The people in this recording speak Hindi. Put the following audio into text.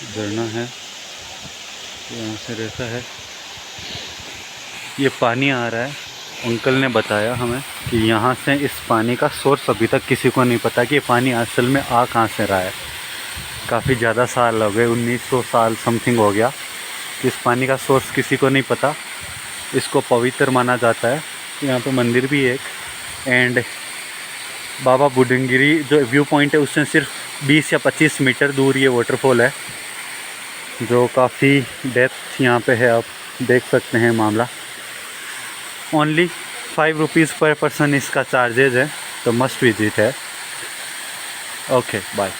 झरना है, यहाँ से रेखा है, ये पानी आ रहा है। अंकल ने बताया हमें कि यहाँ से इस पानी का सोर्स अभी तक किसी को नहीं पता कि ये पानी असल में आ कहाँ से रहा है। काफ़ी ज़्यादा साल हो गए, 1900 साल समथिंग हो गया। इस पानी का सोर्स किसी को नहीं पता। इसको पवित्र माना जाता है। यहाँ पे मंदिर भी है एक, एंड बाबा बुडनगिरी जो व्यू पॉइंट है उससे सिर्फ 20 या 25 मीटर दूर ये वाटरफॉल है, जो काफ़ी डेप्थ यहाँ पे है। आप देख सकते हैं मामला। ओनली 5 रुपीज़ पर पर्सन इसका चार्जेज है, तो मस्ट विजिट है। Okay bye.